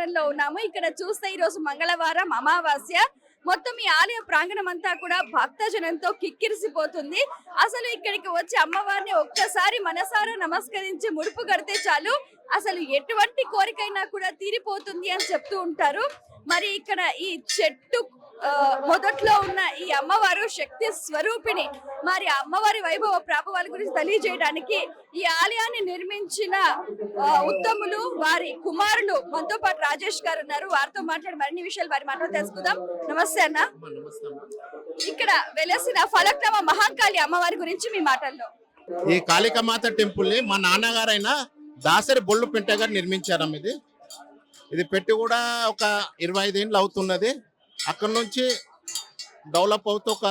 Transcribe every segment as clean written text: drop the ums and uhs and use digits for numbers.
దేవస్థానంలో ఉన్నాము. ఇక్కడ చూస్తే ఈ రోజు మంగళవారం అమావాస్య. మొత్తం ఈ ఆలయ ప్రాంగణం అంతా కూడా భక్తజనంతో కిక్కిరిసిపోతుంది. అసలు ఇక్కడికి వచ్చి అమ్మవారిని ఒక్కసారి మనసారా నమస్కరించి ముడుపు కడితే చాలు అసలు ఎటువంటి కోరికైనా కూడా తీరిపోతుంది అని చెప్తూ ఉంటారు. మరి ఇక్కడ ఈ చెట్టు మొదట్లో ఉన్న ఈ అమ్మవారు శక్తి స్వరూపిణి. మరి అమ్మవారి వైభవ ప్రాభవాల గురించి తెలియజేయడానికి ఈ ఆలయాన్ని నిర్మించిన ఉత్తములు వారి కుమారులు మనతో పాటు రాజేష్ గారు ఉన్నారు. వారితో మాట్లాడి మరిన్ని విషయాలు వారి మాటలో తెలుసుకుందాం. నమస్తే అన్న. ఇక్కడ వెలసిన ఫలక్నామ మహాకాళి అమ్మవారి గురించి మీ మాటల్లో. ఈ కాళికామాత టెంపుల్ ని మా నాన్నగారైన దాసరి బొల్లు పెంట గారు నిర్మించారమ్మ. ఇది పెట్టి కూడా ఒక 25 ఏళ్ళు అవుతున్నది. అక్కడ నుంచి డెవలప్ అవుతూ ఒక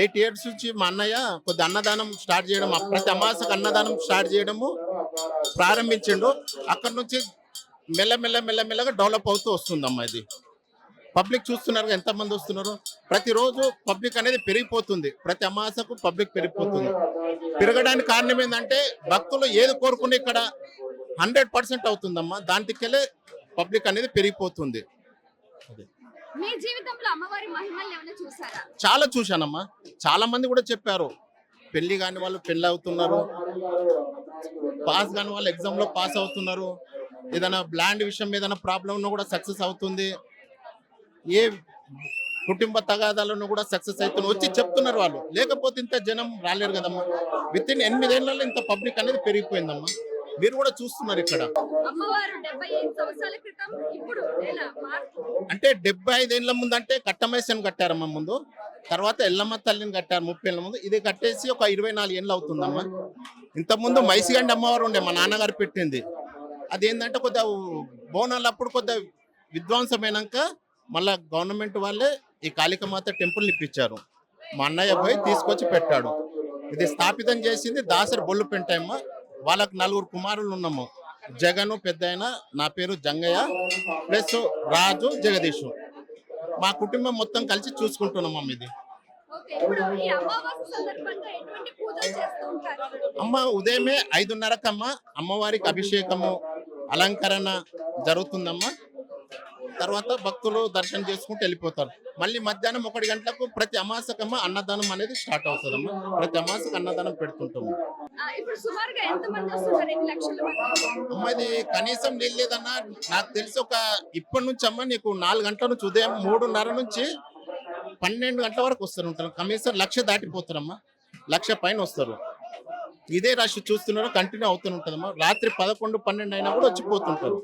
8 years నుంచి మా అన్నయ్య కొద్ది అన్నదానం స్టార్ట్ చేయడం, ప్రతి అమాసకు అన్నదానం స్టార్ట్ చేయడము ప్రారంభించిండు. అక్కడ నుంచి మెల్లమెల్లగా డెవలప్ అవుతూ వస్తుందమ్మా. ఇది పబ్లిక్ చూస్తున్నారు, ఎంతమంది వస్తున్నారు. ప్రతిరోజు పబ్లిక్ అనేది పెరిగిపోతుంది. ప్రతి అమాసకు పబ్లిక్ పెరిగిపోతుంది. పెరగడానికి కారణం ఏంటంటే భక్తులు ఏది కోరుకుని ఇక్కడ 100% అవుతుందమ్మా. దాంట్లోకెళ్ళే పబ్లిక్ అనేది పెరిగిపోతుంది. మీ జీవితంలో అమ్మవారి మహిమల్ని ఏమైనా చూసారా? చాలా చూశానమ్మా. చాలా మంది కూడా చెప్పారు, పెళ్లి కాని వాళ్ళు పెళ్లి అవుతున్నారు, పాస్ కాని వాళ్ళు ఎగ్జామ్ లో పాస్ అవుతున్నారు, ఏదైనా బ్లాండ్ విషయం ఏదైనా ప్రాబ్లం ఉన్నా కూడా సక్సెస్ అవుతుంది, ఏ కుటుంబ తగాదాలను కూడా సక్సెస్ అవుతుంది వచ్చి చెప్తున్నారు వాళ్ళు. లేకపోతే ఇంత జనం రాలేరు కదమ్మా. విత్ ఇన్ 8 ఏళ్లలో ఇంత పబ్లిక్ అనేది పెరిగిపోయిందమ్మా. మీరు కూడా చూస్తున్నారు ఇక్కడ. అంటే 75 ఏళ్ల ముందు అంటే కట్టమైసని కట్టారమ్మా ముందు. తర్వాత ఎల్లమ్మ తల్లిని కట్టారు 30 ఏళ్ల ముందు. ఇది కట్టేసి ఒక 24 ఏళ్ళు అవుతుందమ్మా. ఇంతకుముందు మైసిగండి అమ్మవారు ఉండే, మా నాన్నగారు పెట్టింది. అదేంటంటే కొద్దిగా బోనాలు అప్పుడు కొద్దిగా విధ్వంసమైనాక మళ్ళా గవర్నమెంట్ వాళ్ళే ఈ కాళికామాత టెంపుల్ ఇప్పించారు. మా అన్నయ్య పోయి తీసుకొచ్చి పెట్టాడు. ఇది స్థాపితం చేసింది దాసరి బొల్లు పెంటమ్మ. వాళ్ళకు 4 కుమారులు ఉన్నాము. జగను పెద్దాయన, నా పేరు జంగయ్య, ప్లస్ రాజు, జగదీషు. మా కుటుంబం మొత్తం కలిసి చూసుకుంటున్నాం అమ్మ. ఇది అమ్మ ఉదయమే 5:30కమ్మ అమ్మవారికి అభిషేకము అలంకరణ జరుగుతుందమ్మా. తర్వాత భక్తులు దర్శనం చేసుకుంటూ వెళ్ళిపోతారు. మళ్ళీ మధ్యాహ్నం 1 గంటలకు ప్రతి అమాసకమ్మ అన్నదానం అనేది స్టార్ట్ అవుతుందమ్మా. ప్రతి అమాసకు అన్నదానం పెడుతుంటాము. అమ్మ ఇది కనీసం లేదన్నా నాకు తెలిసి ఒక ఇప్పటి నుంచి అమ్మ నీకు 4 గంటల నుంచి ఉదయం 3:30 నుంచి 12 గంటల వరకు వస్తారు ఉంటారు. కనీసం 1,00,000 దాటిపోతారమ్మా. 1,00,000 పైన వస్తారు. ఇదే రష్ చూస్తున్నారు, కంటిన్యూ అవుతూ ఉంటుందమ్మా. రాత్రి 11, 12 అయినా కూడా వచ్చిపోతుంటారు.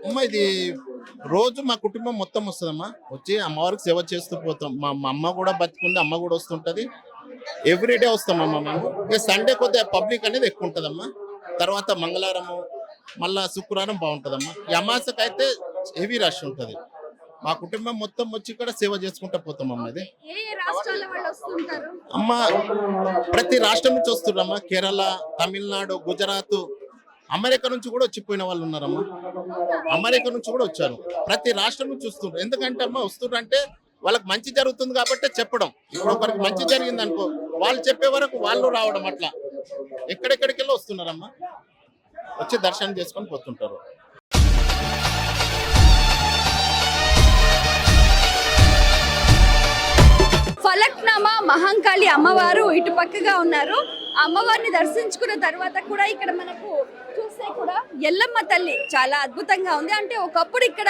అమ్మ ఇది రోజు మా కుటుంబం మొత్తం వస్తుందమ్మా. వచ్చి అమ్మవారికి సేవ చేస్తూ పోతాం. మా అమ్మ కూడా బతికుంది, అమ్మ కూడా వస్తుంటది. ఎవ్రీడే వస్తామమ్మా మేము. ఇక సండే కొద్దిగా పబ్లిక్ అనేది ఎక్కువ ఉంటుందమ్మా. తర్వాత మంగళవారము మళ్ళా శుక్రవారం బాగుంటుందమ్మా. ఈ అమాసకు అయితే హెవీ రష్ ఉంటుంది. మా కుటుంబం మొత్తం వచ్చి ఇక్కడ సేవ చేసుకుంటూ పోతాం అమ్మ. ఇది అమ్మ ప్రతి రాష్ట్రం నుంచి వస్తున్నారమ్మా. కేరళ, తమిళనాడు, గుజరాత్, అమెరికా నుంచి కూడా వచ్చిపోయిన వాళ్ళు ఉన్నారమ్మా. అమెరికా నుంచి కూడా వచ్చారు. ప్రతి రాష్ట్రం నుంచి వస్తున్నారు. ఎందుకంటే అమ్మ వస్తున్నారు అంటే వాళ్ళకి మంచి జరుగుతుంది కాబట్టి చెప్పడం. ఇప్పుడు ఒకరికి మంచి జరిగింది అనుకో, వాళ్ళు చెప్పే వరకు వాళ్ళు రావడం, అట్లా ఎక్కడెక్కడికి వెళ్ళి వస్తున్నారమ్మా. వచ్చి దర్శనం చేసుకొని పోతుంటారు. ఫలక్నామా మహాకాళి అమ్మవారు ఇటు పక్కగా ఉన్నారు. అమ్మవారిని దర్శించుకున్న తర్వాత కూడా ఇక్కడ మనకు చూస్తే కూడా ఎల్లమ్మ తల్లి చాలా అద్భుతంగా ఉంది. అంటే ఒకప్పుడు ఇక్కడ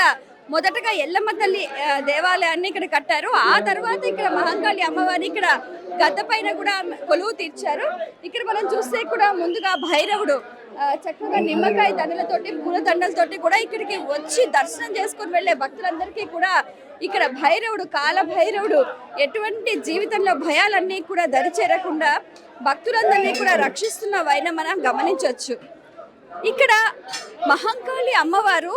మొదటగా ఎల్లమ్మ తల్లి దేవాలయాన్ని ఇక్కడ కట్టారు. ఆ తర్వాత ఇక్కడ మహాకాళి అమ్మవారిని ఇక్కడ గద్ద పైన కూడా కొలువు తీర్చారు. ఇక్కడ మనం చూస్తే కూడా ముందుగా భైరవుడు చక్కగా నిమ్మకాయ దండలతోటి, పూల దండలతోటి కూడా ఇక్కడికి వచ్చి దర్శనం చేసుకుని వెళ్లే భక్తులందరికీ కూడా ఇక్కడ భైరవుడు, కాల భైరవుడు ఎటువంటి జీవితంలో భయాలన్నీ కూడా దరిచేరకుండా భక్తులందరినీ కూడా రక్షిస్తున్న వైన మనం గమనించవచ్చు. ఇక్కడ మహాకాళి అమ్మవారు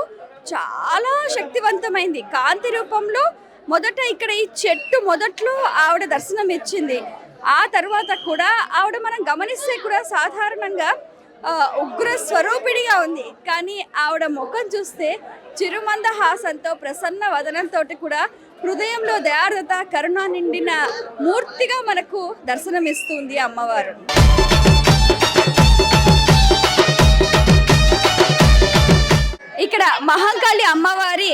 చాలా శక్తివంతమైంది. కాంతి రూపంలో మొదట ఇక్కడ ఈ చెట్టు మొదట్లో ఆవిడ దర్శనం ఇచ్చింది. ఆ తర్వాత కూడా ఆవిడ మనం గమనిస్తే కూడా సాధారణంగా ఉగ్ర స్వరూపిడిగా ఉంది. కానీ ఆవిడ ముఖం చూస్తే చిరుమందహాసంతో, ప్రసన్న వదనంతో కూడా హృదయంలో దయార్ద్రత, కరుణ నిండిన మూర్తిగా మనకు దర్శనమిస్తుంది అమ్మవారు. ఇక్కడ మహంకాళి అమ్మవారి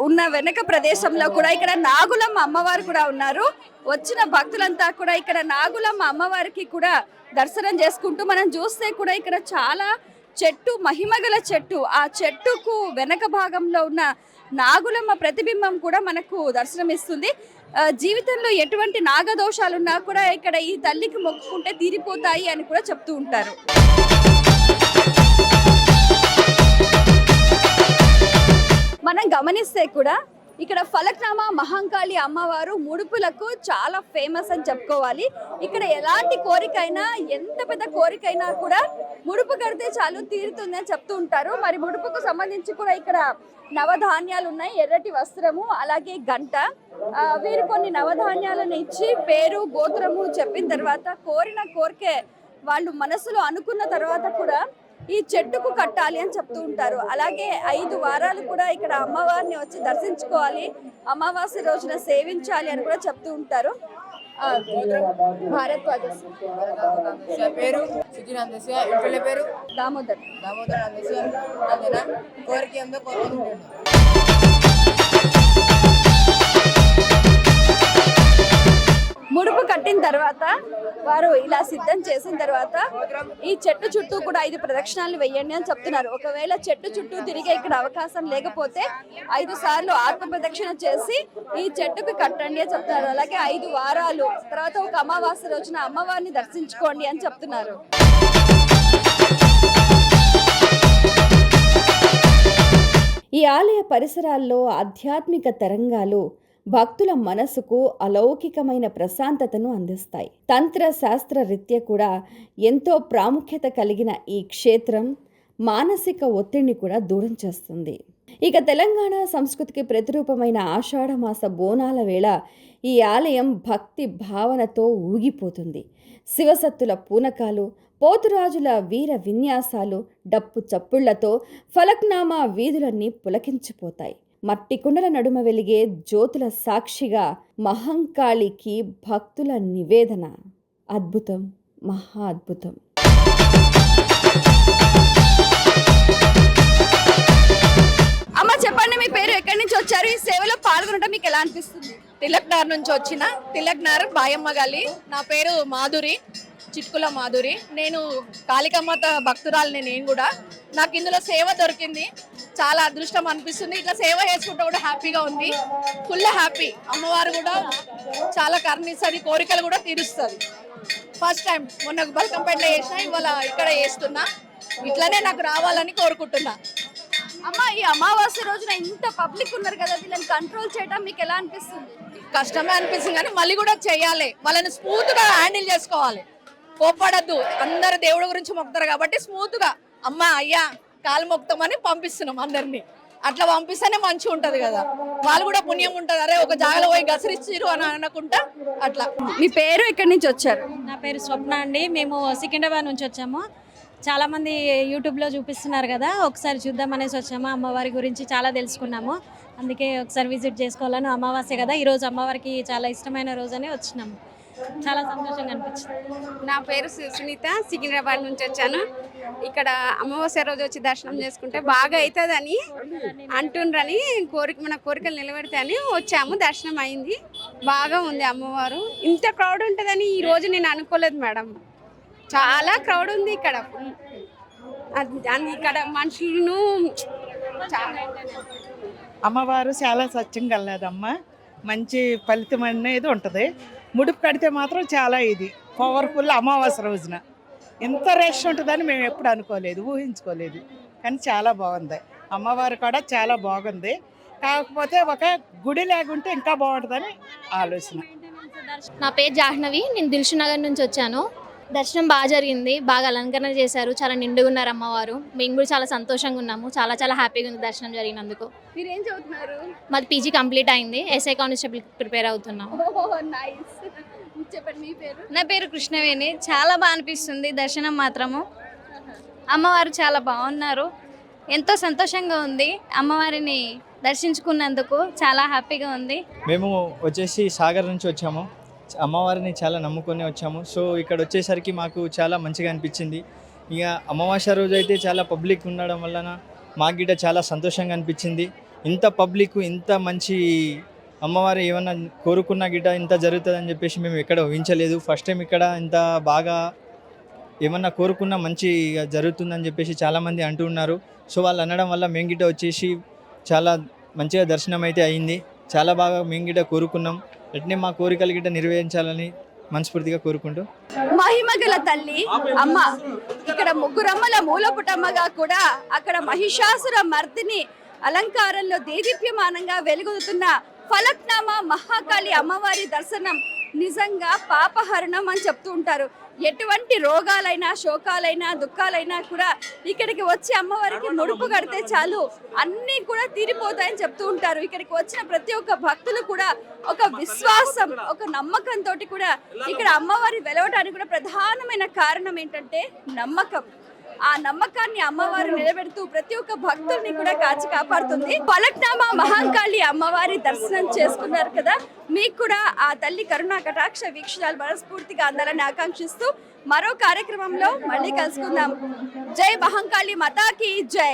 ఉన్న వెనక ప్రదేశంలో కూడా ఇక్కడ నాగులమ్మ అమ్మవారు కూడా ఉన్నారు. వచ్చిన భక్తులంతా కూడా ఇక్కడ నాగులమ్మ అమ్మవారికి కూడా దర్శనం చేసుకుంటూ మనం చూస్తే కూడా ఇక్కడ చాలా చెట్టు, మహిమగల చెట్టు, ఆ చెట్టుకు వెనక భాగంలో ఉన్న నాగులమ్మ ప్రతిబింబం కూడా మనకు దర్శనమిస్తుంది. జీవితంలో ఎటువంటి నాగదోషాలున్నా కూడా ఇక్కడ ఈ తల్లికి మొక్కుకుంటే తీరిపోతాయి అని కూడా చెప్తూ ఉంటారు. మనం గమనిస్తే కూడా ఇక్కడ ఫలక్నామా మహంకాళి అమ్మవారు ముడుపులకు చాలా ఫేమస్ అని చెప్పుకోవాలి. ఇక్కడ ఎలాంటి కోరికైనా, ఎంత పెద్ద కోరికైనా కూడా ముడుపు కడితే చాలు తీరుతుంది అని చెప్తూ ఉంటారు. మరి ముడుపుకు సంబంధించి కూడా ఇక్కడ నవధాన్యాలు ఉన్నాయి, ఎర్రటి వస్త్రము, అలాగే గంట. వీరు కొన్ని నవధాన్యాలను ఇచ్చి పేరు, గోత్రము చెప్పిన తర్వాత కోరిన కోరికే వాళ్ళు మనసులో అనుకున్న తర్వాత కూడా ఈ చెట్టుకు కట్టాలి అని చెప్తూ ఉంటారు. అలాగే 5 వారాలు కూడా ఇక్కడ అమ్మవారిని వచ్చి దర్శించుకోవాలి, అమావాస్య రోజున సేవించాలి అని కూడా చెప్తూ ఉంటారు. భారద్వాజ పేరు ఇంట్లో పేరు దామోదర్. కోరిక ఎంతో కోరుకుంటున్నాను. ముడుపు కట్టిన తర్వాత వారు ఇలా సిద్ధం చేసిన తర్వాత ఈ చెట్టు చుట్టూ కూడా 5 ప్రదక్షిణాలు వేయండి అని చెప్తున్నారు. ఒకవేళ చెట్టు చుట్టూ తిరిగే ఇక్కడ అవకాశం లేకపోతే 5 సార్లు ఆత్మ ప్రదక్షిణ చేసి ఈ చెట్టుకు కట్టండి అని చెప్తున్నారు. అలాగే 5 వారాలు తర్వాత ఒక అమావాస్య రోజున అమ్మవారిని దర్శించుకోండి అని చెప్తున్నారు. ఈ ఆలయ పరిసరాల్లో ఆధ్యాత్మిక తరంగాలు భక్తుల మనసుకు అలౌకికమైన ప్రశాంతతను అందిస్తాయి. తంత్ర శాస్త్ర రీత్యా కూడా ఎంతో ప్రాముఖ్యత కలిగిన ఈ క్షేత్రం మానసిక ఒత్తిడిని కూడా దూరం చేస్తుంది. ఇక తెలంగాణ సంస్కృతికి ప్రతిరూపమైన ఆషాఢమాస బోనాల వేళ ఈ ఆలయం భక్తి భావనతో ఊగిపోతుంది. శివసత్తుల పూనకాలు, పోతురాజుల వీర విన్యాసాలు, డప్పు చప్పుళ్లతో ఫలక్నామా వీధులన్నీ పులకించిపోతాయి. మట్టి కుండల నడుమ వెలిగే జ్యోతుల సాక్షిగా మహంకాళికి భక్తుల నివేదన అద్భుతం, మహా అద్భుతం. అమ్మ చెప్పండి, మీ పేరు, ఎక్కడి నుంచి వచ్చారు, ఈ సేవలో పాల్గొనడం మీకు ఎలా అనిపిస్తుంది? తిలక్నార్ నుంచి వచ్చిన తిలక్నార్ బాయమ్మ గల్లి. నా పేరు మాధురి, చిట్కుల మాధురి. నేను కాళికమ్మ భక్తురాలిని. నేను కూడా నాకు ఇందులో సేవ దొరికింది, చాలా అదృష్టం అనిపిస్తుంది. ఇట్లా సేవ చేసుకుంటూ కూడా హ్యాపీగా ఉంది, ఫుల్ హ్యాపీ. అమ్మవారు కూడా చాలా కరుణిస్తుంది, కోరికలు కూడా తీరుస్తుంది. ఫస్ట్ టైం మొన్న బల్కంపేటలో చేసిన, ఇవాళ ఇక్కడ చేస్తున్నా. ఇట్లనే నాకు రావాలని కోరుకుంటున్నా. అమ్మ, ఈ అమావాస్య రోజున ఇంత పబ్లిక్ ఉన్నారు కదా, వీళ్ళని కంట్రోల్ చేయడం మీకు ఎలా అనిపిస్తుంది? కష్టమే అనిపిస్తుంది కానీ మళ్ళీ కూడా చేయాలి. వాళ్ళని స్మూత్గా హ్యాండిల్ చేసుకోవాలి, కోప్పడద్దు. అందరు దేవుడి గురించి మొక్కుతారు కాబట్టి స్మూత్గా అమ్మ అయ్యా కాలు మొక్కుతామని పంపిస్తున్నాం అందరినీ. అట్లా పంపిస్తేనే మంచిగా ఉంటుంది కదా, వాళ్ళు కూడా పుణ్యం ఉంటుంది. అరే ఒక జాగలో పోయి గసరిచ్చిరు అని అనుకుంటా. అట్లా. మీ పేరు, ఎక్కడి నుంచి వచ్చారు? నా పేరు స్వప్న అండి. మేము సికింద్రాబాద్ నుంచి వచ్చాము. చాలామంది యూట్యూబ్లో చూపిస్తున్నారు కదా, ఒకసారి చూద్దాం అనేసి వచ్చాము. అమ్మవారి గురించి చాలా తెలుసుకున్నాము, అందుకే ఒకసారి విజిట్ చేసుకోవాలని. అమావాస్య కదా, ఈరోజు అమ్మవారికి చాలా ఇష్టమైన రోజనే వచ్చినాము. చాలా సంతోషంగా అనిపించింది. నా పేరు సునీత, సికింద్రాబాద్ నుంచి వచ్చాను. ఇక్కడ అమావాస్య రోజు వచ్చి దర్శనం చేసుకుంటే బాగా అవుతుందని అంటుండ్రని, మన కోరికలు నిలబెడతాయని వచ్చాము. దర్శనం అయింది, బాగా ఉంది అమ్మవారు. ఇంత క్రౌడ్ ఉంటుందని ఈ రోజు నేను అనుకోలేదు మేడం. చాలా క్రౌడ్ ఉంది ఇక్కడ. ఇక్కడ మనుషులను అమ్మవారు చాలా సత్యం కలదమ్మ, మంచి ఫలితం అనేది ఉంటుంది. ముడుపు కడితే మాత్రం చాలా ఇది పవర్ఫుల్. అమావాస్య రోజున ఎంత రష్ ఉంటుందని మేము ఎప్పుడు అనుకోలేదు, ఊహించుకోలేదు. కానీ చాలా బాగుంది, అమ్మవారు కూడా చాలా బాగుంది. కాకపోతే ఒక గుడి లేకుంటే ఇంకా బాగుంటుందని ఆలోచన. నా పేరు జాహ్నవి, నేను దిల్షునగర్ నుంచి వచ్చాను. దర్శనం బాగా జరిగింది, బాగా అలంకరణ చేశారు, చాలా నిండుగా ఉన్నారు అమ్మవారు. మేము కూడా చాలా సంతోషంగా ఉన్నాము, చాలా చాలా హ్యాపీగా ఉంది దర్శనం జరిగినందుకు. మీరు ఏం చదువుతున్నారు? మాది పీజీ కంప్లీట్ అయింది, ఎస్ఐ కానిస్టేబుల్ ప్రిపేర్ అవుతున్నాము. చెప్పండి, మీ పేరు? నా పేరు కృష్ణవేణి. చాలా బాగా అనిపిస్తుంది దర్శనం మాత్రము. అమ్మవారు చాలా బాగున్నారు, ఎంతో సంతోషంగా ఉంది. అమ్మవారిని దర్శించుకున్నందుకు చాలా హ్యాపీగా ఉంది. మేము వచ్చేసి సాగర్ నుంచి వచ్చాము, అమ్మవారిని చాలా నమ్ముకొని వచ్చాము. సో ఇక్కడ వచ్చేసరికి మాకు చాలా మంచిగా అనిపించింది. ఇక అమావాస్య రోజు అయితే చాలా పబ్లిక్ ఉండడం వలన మాకు గిట్ట చాలా సంతోషంగా అనిపించింది. ఇంత పబ్లిక్, ఇంత మంచి అమ్మవారు ఏమన్నా కోరుకున్న గిట్ట ఇంత జరుగుతుందని చెప్పేసి మేము ఎక్కడ ఊహించలేదు. ఫస్ట్ టైం ఇక్కడ ఇంత బాగా ఏమన్నా కోరుకున్న మంచి జరుగుతుందని చెప్పేసి చాలామంది అంటూ ఉన్నారు. సో వాళ్ళు అనడం వల్ల మేము గిట్ట వచ్చేసి చాలా మంచిగా దర్శనం అయితే అయింది. చాలా బాగా మేము గిట్ట కోరుకున్నాం. వెంటనే మా కోరికలు గిట్ట నెరవేర్చాలని మనస్ఫూర్తిగా కోరుకుంటూ మహిమగల తల్లి అమ్మ ఇక్కడ ముగ్గురమ్మల మూలపుటమ్మగా కూడా అక్కడ మహిషాసుర మర్దిని అలంకారంలో దేదీప్యమానంగా వెలుగొందుతున్న ఫలక్నామా మహాకాళి అమ్మవారి దర్శనం నిజంగా పాపహరణం అని చెప్తూ ఉంటారు. ఎటువంటి రోగాలైనా, శోకాలైనా, దుఃఖాలైనా కూడా ఇక్కడికి వచ్చి అమ్మవారికి ముడుపు కడితే చాలు అన్నీ కూడా తీరిపోతాయని చెప్తూ ఉంటారు. ఇక్కడికి వచ్చిన ప్రతి ఒక్క భక్తులు కూడా ఒక విశ్వాసం, ఒక నమ్మకంతో కూడా ఇక్కడ అమ్మవారి వెలవడానికి కూడా ప్రధానమైన కారణం ఏంటంటే నమ్మకం. ఆ నమ్మకాన్ని అమ్మవారు నిలబెడుతూ ప్రతి ఒక్క భక్తుల్ని కూడా కాచి కాపాడుతుంది. ఫలక్నామా మహాకాళి అమ్మవారి దర్శనం చేసుకున్నారు కదా, మీకు కూడా ఆ తల్లి కరుణా కటాక్ష వీక్షణాలు మనస్ఫూర్తిగా అందాలని ఆకాంక్షిస్తూ మరో కార్యక్రమంలో మళ్ళీ కలుసుకుందాం. జై మహాకాళి మాతాకి జై.